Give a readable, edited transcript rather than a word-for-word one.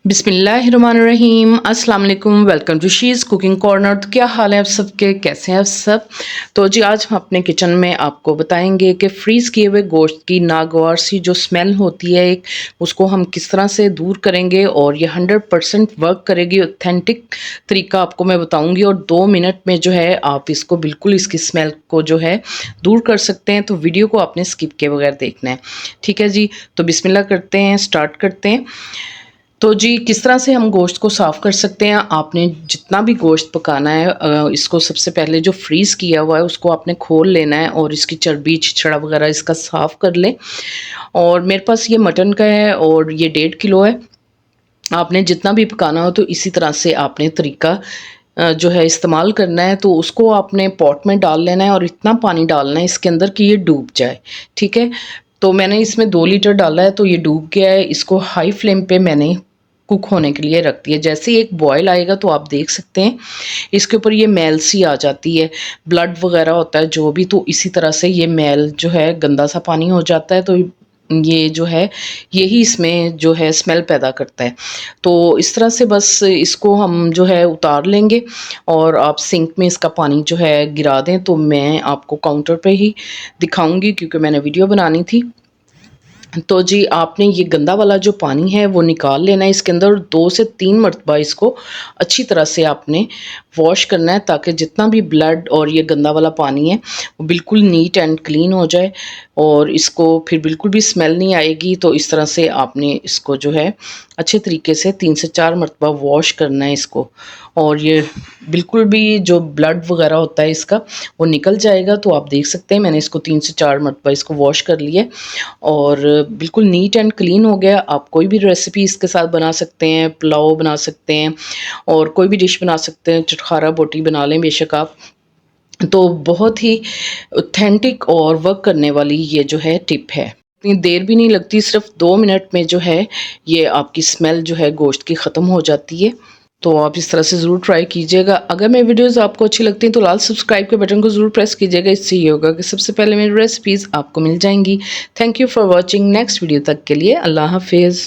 बिस्मिल्लाहिर्रहमानिर्रहीम अस्सलाम वालेकुम। Welcome to she's cooking corner. तो क्या हाल है आप सबके, कैसे हैं आप सब। तो जी आज हम अपने किचन में आपको बताएंगे कि फ्रीज़ किए हुए गोश्त की नागवार सी जो स्मेल होती है एक, उसको हम किस तरह से दूर करेंगे और ये 100% वर्क करेगी। ऑथेंटिक तरीका आपको मैं बताऊंगी और 2 मिनट में जो है आप इसको बिल्कुल इसकी स्मेल को जो है दूर कर सकते हैं। तो वीडियो को आपने स्किप किए बगैर देखना है, ठीक है जी। तो बिस्मिल्लाह करते हैं, स्टार्ट करते हैं। तो जी किस तरह से हम गोश्त को साफ़ कर सकते हैं। आपने जितना भी गोश्त पकाना है इसको सबसे पहले जो फ्रीज़ किया हुआ है उसको आपने खोल लेना है और इसकी चर्बी छिछड़ा वगैरह इसका साफ़ कर लें। और मेरे पास ये मटन का है और ये 1.5 किलो है। आपने जितना भी पकाना हो तो इसी तरह से आपने तरीका जो है इस्तेमाल करना है। तो उसको आपने पॉट में डाल लेना है और इतना पानी डालना है इसके अंदर कि ये डूब जाए, ठीक है। तो मैंने इसमें 2 लीटर डाला है तो ये डूब गया है। इसको हाई फ्लेम पे मैंने कुक होने के लिए रख दिया। जैसे ही एक बॉयल आएगा तो आप देख सकते हैं इसके ऊपर ये मैल सी आ जाती है, ब्लड वगैरह होता है जो भी, तो इसी तरह से ये मैल जो है गंदा सा पानी हो जाता है। तो ये जो है यही इसमें जो है स्मेल पैदा करता है। तो इस तरह से बस इसको हम जो है उतार लेंगे और आप सिंक में इसका पानी जो है गिरा दें। तो मैं आपको काउंटर पे ही दिखाऊंगी क्योंकि मैंने वीडियो बनानी थी। तो जी आपने ये गंदा वाला जो पानी है वो निकाल लेना है इसके अंदर। 2 से 3 मरतबा इसको अच्छी तरह से आपने वॉश करना है ताकि जितना भी ब्लड और ये गंदा वाला पानी है वो बिल्कुल नीट एंड क्लीन हो जाए और इसको फिर बिल्कुल भी स्मेल नहीं आएगी। तो इस तरह से आपने इसको जो है अच्छे तरीके से 3 से 4 मरतबा वॉश करना है इसको। और ये बिल्कुल भी जो ब्लड वगैरह होता है इसका वो निकल जाएगा। तो आप देख सकते हैं मैंने इसको 3 से 4 मरतबा इसको वॉश कर लिया और बिल्कुल नीट एंड क्लीन हो गया। आप कोई भी रेसिपी इसके साथ बना सकते हैं, पुलाव बना सकते हैं और कोई भी डिश बना सकते हैं, चटखारा बोटी बना लें बेशक आप। तो बहुत ही ऑथेंटिक और वर्क करने वाली ये जो है टिप है। इतनी देर भी नहीं लगती, सिर्फ 2 मिनट में जो है ये आपकी स्मेल जो है गोश्त की ख़त्म हो जाती है। तो आप इस तरह से ज़रूर ट्राई कीजिएगा। अगर मेरी वीडियोज़ आपको अच्छी लगती हैं तो लाल सब्सक्राइब के बटन को ज़रूर प्रेस कीजिएगा। इससे ये होगा कि सबसे पहले मेरी रेसिपीज़ आपको मिल जाएंगी। Thank you for watching. Next video तक के लिए अल्लाह हाफिज़।